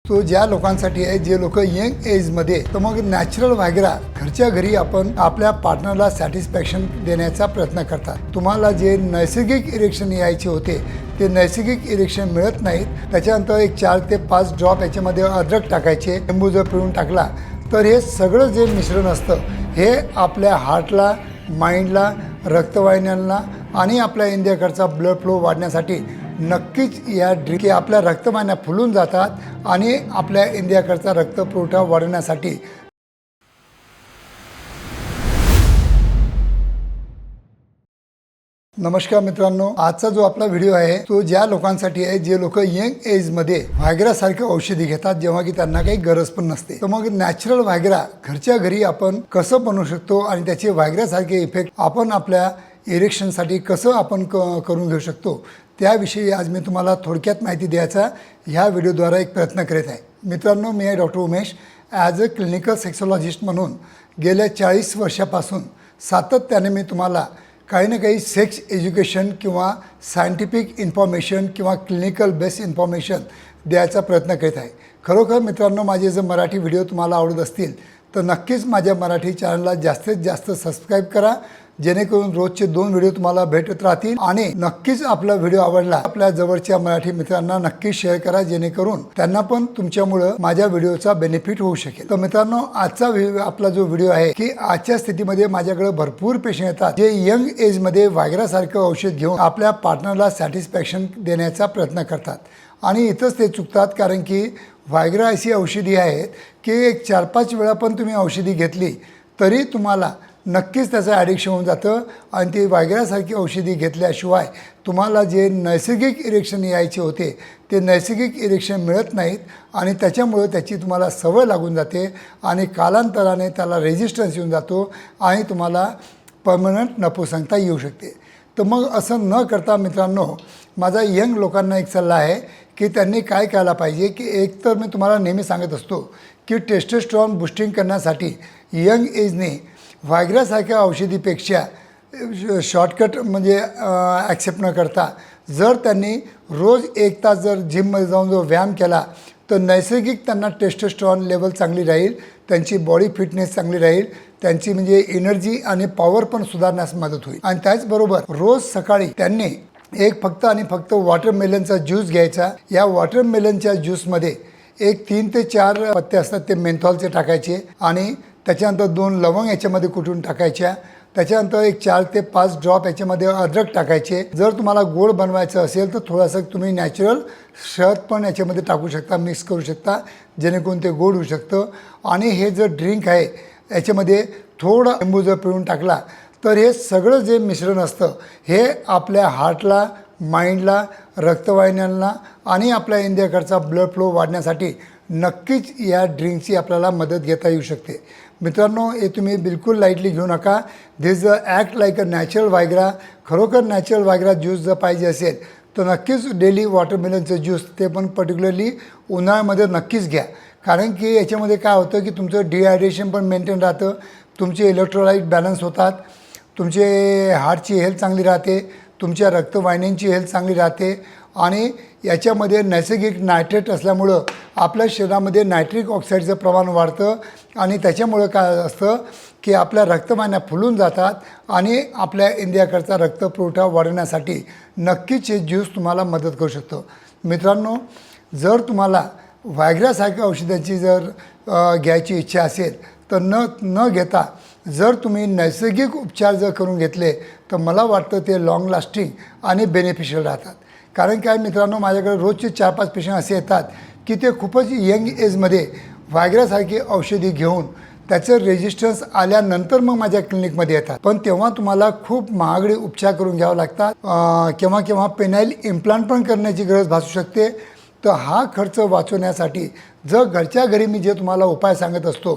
तो ज्या लोकांसाठी आहे जे लोक यंग एजमध्ये तर मग नॅचरल व्हायग्रा घरच्या घरी आपण आपल्या पार्टनरला सॅटिस्फॅक्शन देण्याचा प्रयत्न करतात. तुम्हाला जे नैसर्गिक इरेक्शन यायचे होते ते नैसर्गिक इरेक्शन मिळत नाहीत. त्याच्यानंतर एक 4 ते 5 ड्रॉप याच्यामध्ये अद्रक टाकायचे, लिंबू जर पिळून टाकला तर हे सगळं जे मिश्रण असतं हे आपल्या हार्टला, माइंडला, रक्तवाहिन्यांना आणि आपल्या इंडियाकडचा ब्लड फ्लो वाढण्यासाठी नक्कीच या ड्रिंक आपल्या रक्तवाहिन्या फुलून जातात आणि आपल्या इंडियाकडचा रक्तपुरवठा वाढवण्यासाठी. नमस्कार मित्रांनो, आजचा जो आपला व्हिडिओ आहे तो ज्या लोकांसाठी आहे जे लोक यंग एजमध्ये व्हायग्रासारखं औषधी घेतात जेव्हा की त्यांना काही गरज पण नसते. तर मग नॅचरल व्हायग्रा घरच्या घरी आपण कसं बनवू शकतो आणि त्याचे व्हायग्रासारखे इफेक्ट आपण आपल्या इरेक्शनसाठी कसं आपण करून घेऊ शकतो त्याविषयी आज मी तुम्हाला थोडक्यात माहिती द्यायचा ह्या व्हिडिओद्वारा एक प्रयत्न करीत आहे. मित्रांनो, मी आहे doctor Umesh. As a clinical sexologist म्हणून गेल्या 40 वर्षापासून सातत्याने मी तुम्हाला काही ना काही सेक्स एज्युकेशन किंवा सायंटिफिक इन्फॉर्मेशन किंवा क्लिनिकल बेस्ड इन्फॉर्मेशन द्यायचा प्रयत्न करीत आहे. खरोखर मित्रांनो, माझे जर मराठी व्हिडिओ तुम्हाला आवडत असतील तर नक्कीच माझ्या मराठी चॅनलला जास्तीत जास्त सबस्क्राईब करा, जेणेकरून रोजचे 2 व्हिडिओ तुम्हाला भेटत राहतील. आणि नक्कीच आपला व्हिडिओ आवडला आपल्या जवळच्या मराठी मित्रांना नक्की शेअर करा, जेणेकरून त्यांना पण तुमच्यामुळं माझ्या व्हिडिओचा बेनिफिट होऊ शकेल. तर मित्रांनो, आजचा आपला जो व्हिडिओ आहे की आजच्या स्थितीमध्ये माझ्याकडे भरपूर पेशंट येतात जे यंग एजमध्ये व्हायग्रासारखं औषध घेऊन आपल्या पार्टनरला सॅटिस्फॅक्शन देण्याचा प्रयत्न करतात. आणि इथंच ते चुकतात, कारण की व्हायग्रा अशी औषधी आहेत की एक 4-5 वेळा पण तुम्ही औषधी घेतली तरी तुम्हाला नक्कीच त्याचं ॲडिक्शन होऊन जातं. आणि ती व्हायग्रासारखी औषधी घेतल्याशिवाय तुम्हाला जे नैसर्गिक इरेक्शन यायचे होते ते नैसर्गिक इरेक्शन मिळत नाहीत आणि त्याच्यामुळं त्याची तुम्हाला सवय लागून जाते आणि कालांतराने त्याला रेजिस्टन्स येऊन जातो आणि तुम्हाला परमनंट नपुसंकता येऊ शकते. तर मग असं न करता मित्रांनो, माझा यंग लोकांना एक सल्ला आहे की त्यांनी काय करायला पाहिजे की एक तर मी तुम्हाला नेहमी सांगत असतो की टेस्टोस्टेरॉन बूस्टिंग करण्यासाठी यंग एजने व्हायग्रासारख्या औषधीपेक्षा शॉर्टकट म्हणजे ॲक्सेप्ट न करता जर त्यांनी रोज 1 तास जर जिममध्ये जाऊन जो व्यायाम केला तर नैसर्गिक त्यांना टेस्टोस्टेरॉन लेवल चांगली राहील, त्यांची बॉडी फिटनेस चांगली राहील, त्यांची म्हणजे एनर्जी आणि पॉवर पण सुधारण्यास मदत होईल. आणि त्याचबरोबर रोज सकाळी त्यांनी फक्त आणि फक्त वॉटरमेलनचा ज्यूस घ्यायचा. या वॉटरमेलनच्या ज्यूसमध्ये 3 ते 4 पत्ते असतात ते मेंथॉलचे टाकायचे आणि त्याच्यानंतर 2 लवंग याच्यामध्ये कुटून टाकायच्या. त्याच्यानंतर एक 4 ते 5 ड्रॉप याच्यामध्ये अद्रक टाकायचे. जर तुम्हाला गोड बनवायचं असेल तर थोडंसं तुम्ही नॅचरल शहद पण याच्यामध्ये टाकू शकता, मिक्स करू शकता, जेणेकरून ते गोड होऊ शकतं. आणि हे जर ड्रिंक आहे याच्यामध्ये थोडा लिंबू जर पिळून टाकला तर हे सगळं जे मिश्रण असतं हे आपल्या हार्टला, माइंडला, रक्तवाहिन्यांना आणि आपल्या इंडियाकडचा ब्लड फ्लो वाढण्यासाठी नक्कीच या ड्रिंकची आपल्याला मदत घेता येऊ शकते. मित्रांनो, हे तुम्ही बिलकुल लाईटली घेऊ नका. दिस ॲक्ट लाईक अ नॅचरल व्हायग्रा. खरोखर नॅचरल व्हायग्रा ज्यूस जर पाहिजे असेल तर नक्कीच डेली वॉटरमेलनचं ज्यूस, ते पण पर्टिक्युलरली उन्हाळ्यामध्ये नक्कीच घ्या. कारण की याच्यामध्ये काय होतं की तुमचं डिहायड्रेशन पण मेंटेन राहतं, तुमचे इलेक्ट्रोलाइट बॅलन्स होतात, तुमचे हार्टची हेल्थ चांगली राहते, तुमच्या रक्तवाहिन्यांची हेल्थ चांगली राहते. आणि याच्यामध्ये नैसर्गिक नायट्रेट असल्यामुळं आपल्या शरीरामध्ये नायट्रिक ऑक्साईडचं प्रमाण वाढतं आणि त्याच्यामुळं काय असतं की आपल्या रक्तवाहिन्या फुलून जातात आणि आपल्या इंडियाकडचा रक्तपुरवठा वाढवण्यासाठी नक्कीच हे ज्यूस तुम्हाला मदत करू शकतो. मित्रांनो, जर तुम्हाला व्हायग्रासारख्या औषधांची जर घ्यायची इच्छा असेल तर न घेता जर तुम्ही नैसर्गिक उपचार जर करून घेतले तर मला वाटतं ते लॉंग लास्टिंग आणि बेनिफिशियल राहतात. कारण काय मित्रांनो, माझ्याकडे रोजचे 4-5 पेशंट असे येतात की ते खूपच यंग एजमध्ये व्हायग्रासारखी औषधी घेऊन त्याचं रेजिस्टन्स आल्यानंतर मग माझ्या क्लिनिकमध्ये येतात. पण तेव्हा तुम्हाला खूप महागडे उपचार करून घ्यावे लागतात. केव्हा पेनाइल इम्प्लांट पण करण्याची गरज भासू शकते. तर हा खर्च वाचवण्यासाठी जर घरच्या घरी मी जे तुम्हाला उपाय सांगत असतो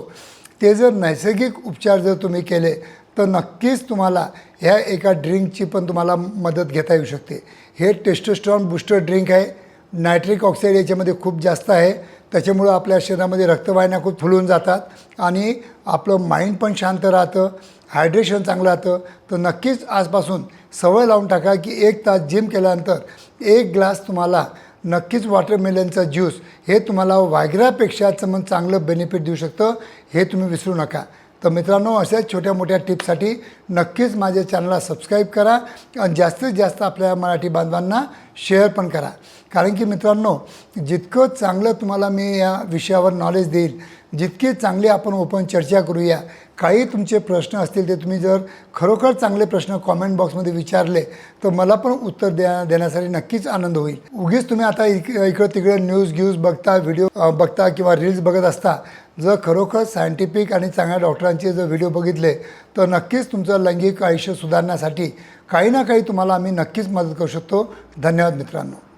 ते जर नैसर्गिक उपचार जर तुम्ही केले तर नक्कीच तुम्हाला ह्या एका ड्रिंकची पण तुम्हाला मदत घेता येऊ शकते. हे टेस्टोस्टेरॉन बूस्टर ड्रिंक आहे. नायट्रिक ऑक्साईड याच्यामध्ये खूप जास्त आहे, त्याच्यामुळं आपल्या शरीरामध्ये रक्तवाहिन्या खूप फुलून जातात आणि आपलं माइंड पण शांत राहतं, हायड्रेशन चांगलं राहतं. तर नक्कीच आजपासून सवय लावून टाका की 1 तास जिम केल्यानंतर 1 ग्लास तुम्हाला नक्कीच वॉटरमेलनचा ज्यूस हे तुम्हाला व्हायग्रापेक्षाचं मग चांगलं बेनिफिट देऊ शकतं, हे तुम्ही विसरू नका. तर मित्रांनो, अशाच छोट्या मोठ्या टिप्ससाठी नक्कीच माझ्या चॅनलला सबस्क्राईब करा आणि जास्तीत जास्त आपल्या मराठी बांधवांना शेअर पण करा. कारण की मित्रांनो, जितकं चांगलं तुम्हाला मी या विषयावर नॉलेज देईल, जितकी चांगली आपण ओपन चर्चा करूया. काही तुमचे प्रश्न असतील ते तुम्ही जर खरोखर चांगले प्रश्न कॉमेंट बॉक्समध्ये विचारले तर मला पण उत्तर देण्यासाठी नक्कीच आनंद होईल. उगीच तुम्ही आता इकडं तिकडे न्यूज बघता, व्हिडिओ बघता किंवा रील्स बघत असता. जर खरोखर सायंटिफिक आणि चांगल्या डॉक्टरांचे जर व्हिडिओ बघितले तर नक्कीच तुमचं लैंगिक आयुष्य सुधारण्यासाठी काही ना काही तुम्हाला आम्ही नक्कीच मदत करू शकतो. धन्यवाद मित्रांनो.